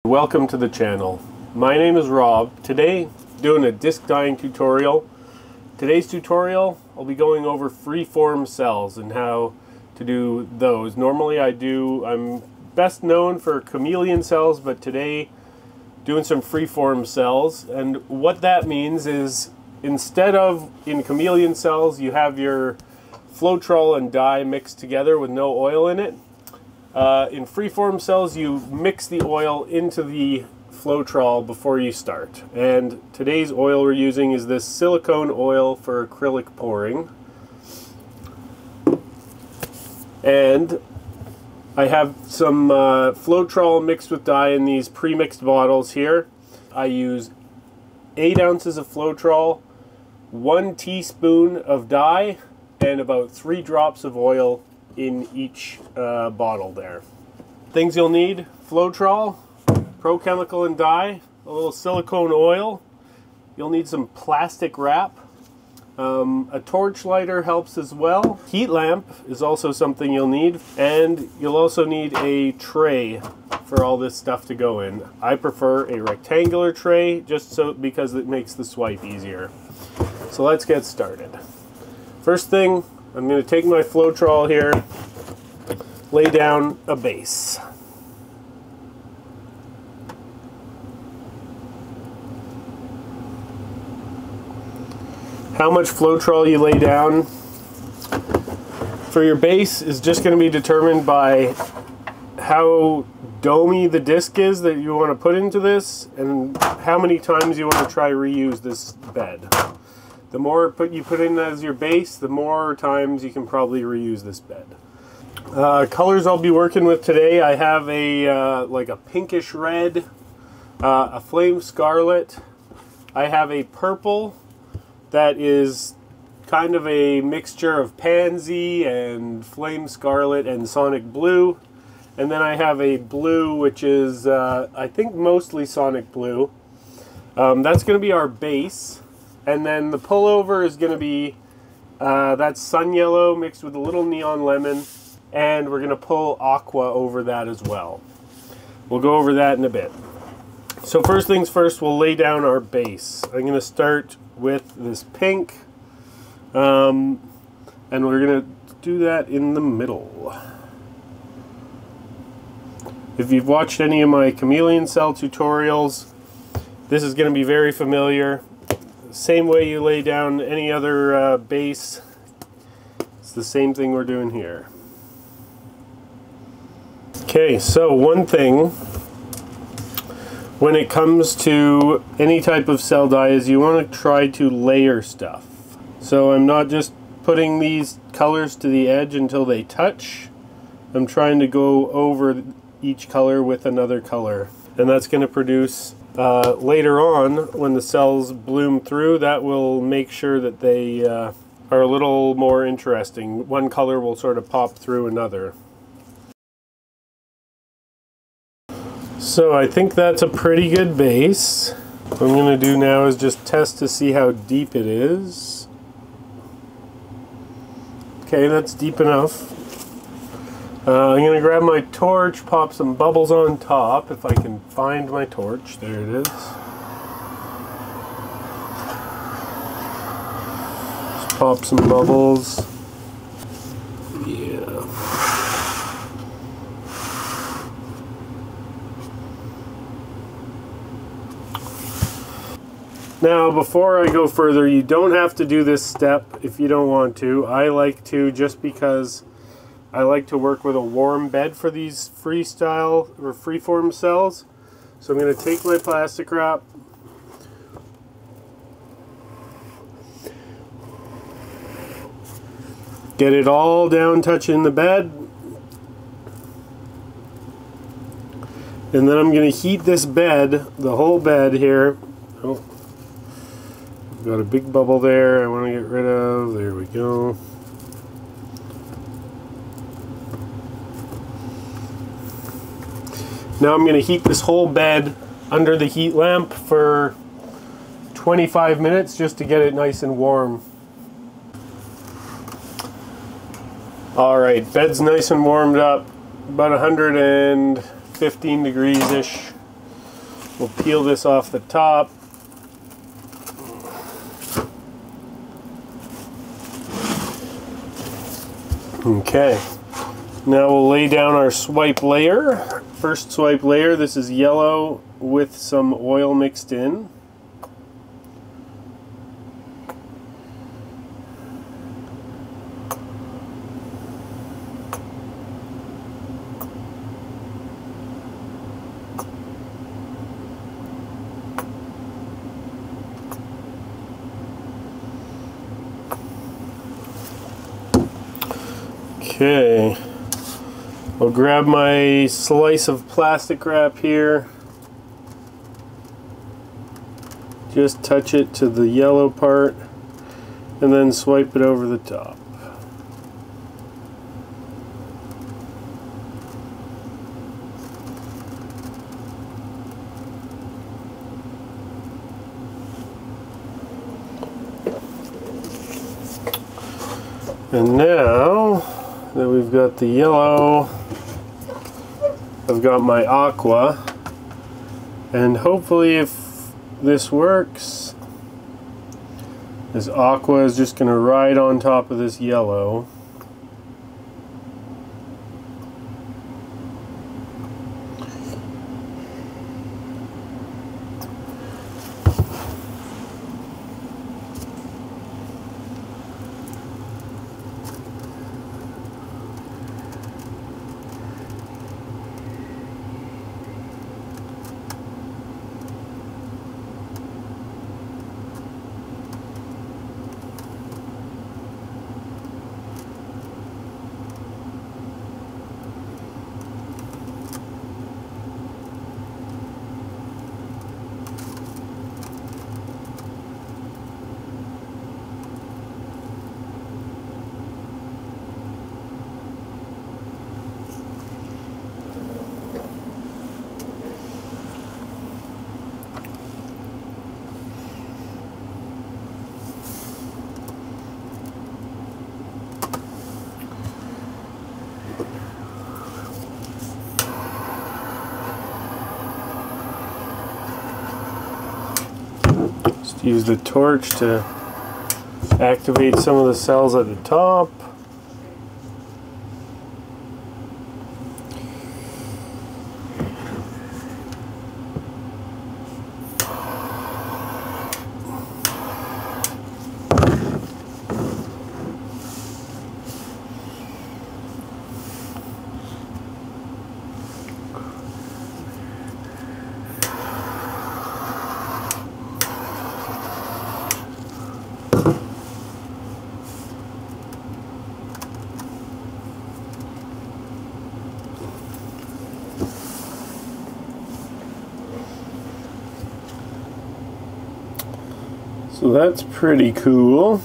Welcome to the channel. My name is Rob. Today, doing a disc dyeing tutorial. Today's tutorial, I'll be going over freeform cells and how to do those. Normally I'm best known for chameleon cells, but today doing some freeform cells. And what that means is instead of in chameleon cells you have your Floetrol and dye mixed together with no oil in it. In freeform cells, you mix the oil into the Floetrol before you start. And today's oil we're using is this silicone oil for acrylic pouring. And I have some Floetrol mixed with dye in these pre-mixed bottles here. I use 8 ounces of Floetrol, 1 teaspoon of dye, and about 3 drops of oil in each bottle there. Things you'll need: Floetrol, Pro Chemical and dye, a little silicone oil. You'll need some plastic wrap. A torch lighter helps as well. Heat lamp is also something you'll need, and you'll also need a tray for all this stuff to go in. I prefer a rectangular tray because it makes the swipe easier. So let's get started. First thing, I'm going to take my Floetrol here, lay down a base. How much Floetrol you lay down for your base is just going to be determined by how domey the disc is that you want to put into this and how many times you want to try reuse this bed. The more you put in as your base, the more times you can probably reuse this bed. Colors I'll be working with today, I have a like a pinkish red, a flame scarlet. I have a purple that is kind of a mixture of pansy and flame scarlet and sonic blue. And then I have a blue which is I think mostly sonic blue. That's going to be our base. And then the pullover is going to be, that's sun yellow mixed with a little neon lemon, and we're going to pull aqua over that as well. We'll go over that in a bit. So first things first, we'll lay down our base. I'm going to start with this pink, and we're going to do that in the middle. If you've watched any of my chameleon cell tutorials, this is going to be very familiar. Same way you lay down any other base, it's the same thing we're doing here. Okay, so one thing when it comes to any type of cell dye is you want to try to layer stuff. So I'm not just putting these colors to the edge until they touch. I'm trying to go over each color with another color, and that's going to produce later on, when the cells bloom through, that will make sure that they are a little more interesting. One color will sort of pop through another. So I think that's a pretty good base. What I'm going to do now is just test to see how deep it is. Okay, that's deep enough. I'm going to grab my torch, pop some bubbles on top, if I can find my torch. There it is. Just pop some bubbles. Yeah. Now, before I go further, you don't have to do this step if you don't want to. I like to, just because I like to work with a warm bed for these freestyle or freeform cells. So I'm going to take my plastic wrap, get it all down touching the bed, and then I'm going to heat this bed, the whole bed here. Oh, I've got a big bubble there I want to get rid of. There we go. Now I'm going to heat this whole bed under the heat lamp for 25 minutes just to get it nice and warm. Alright, bed's nice and warmed up, about 115 degrees-ish. We'll peel this off the top. Okay, now we'll lay down our swipe layer. First swipe layer, this is yellow with some oil mixed in. Okay, I'll grab my slice of plastic wrap here, just touch it to the yellow part, and then swipe it over the top. And now that we've got the yellow, I've got my aqua, and hopefully if this works, this aqua is just going to ride on top of this yellow. Just use the torch to activate some of the cells at the top. So that's pretty cool.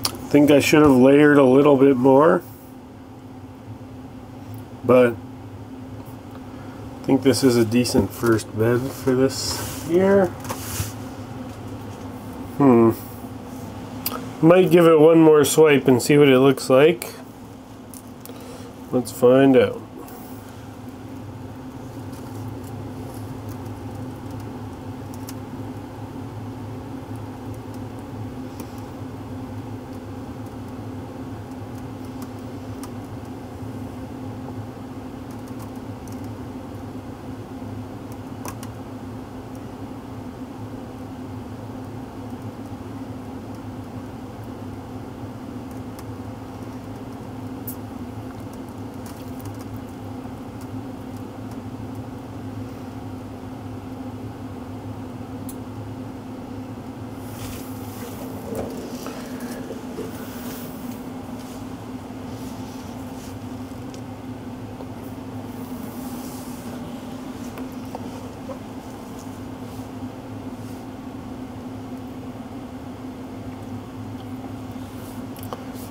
I think I should have layered a little bit more, but I think this is a decent first bed for this here. Might give it one more swipe and see what it looks like. Let's find out.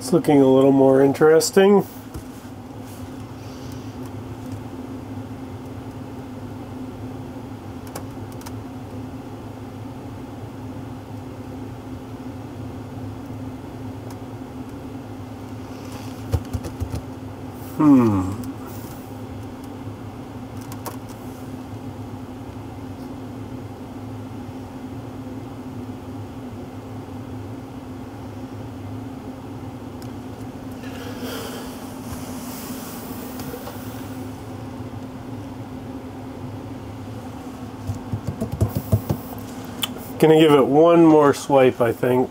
It's looking a little more interesting. Gonna give it one more swipe, I think.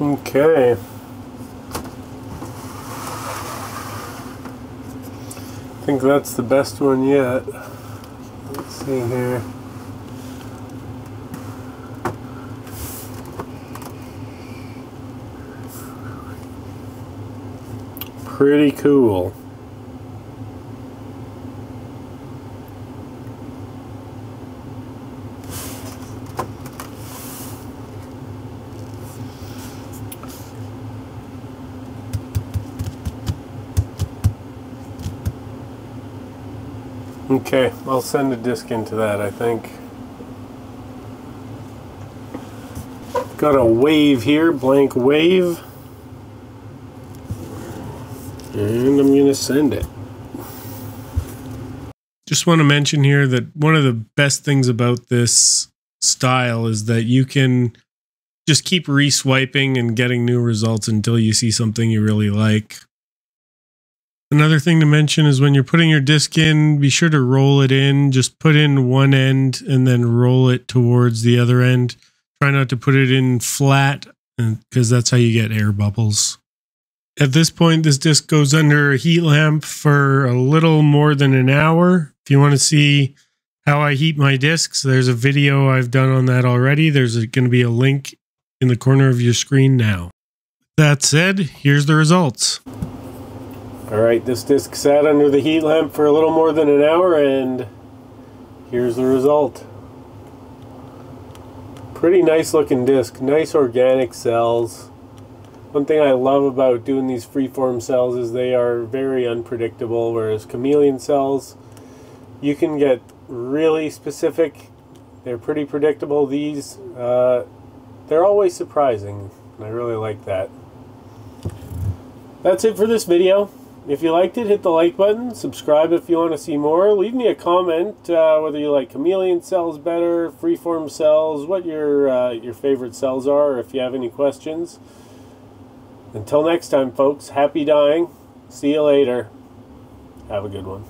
Okay. I think that's the best one yet. Let's see here. Pretty cool. Okay, I'll send a disc into that, I think. Got a wave here, blank wave. And I'm gonna send it. Just want to mention here that one of the best things about this style is that you can just keep re-swiping and getting new results until you see something you really like. Another thing to mention is when you're putting your disc in, be sure to roll it in. Just put in one end and then roll it towards the other end. Try not to put it in flat, because that's how you get air bubbles. At this point, this disc goes under a heat lamp for a little more than an hour. If you want to see how I heat my discs, there's a video I've done on that already. There's going to be a link in the corner of your screen now. That said, here's the results. Alright, this disc sat under the heat lamp for a little more than an hour, and here's the result. Pretty nice looking disc, nice organic cells. One thing I love about doing these freeform cells is they are very unpredictable, whereas chameleon cells, you can get really specific. They're pretty predictable. These, they're always surprising, and I really like that. That's it for this video. If you liked it, hit the like button, subscribe if you want to see more, leave me a comment whether you like chameleon cells better, freeform cells, what your favorite cells are, or if you have any questions. Until next time, folks, happy dyeing. See you later. Have a good one.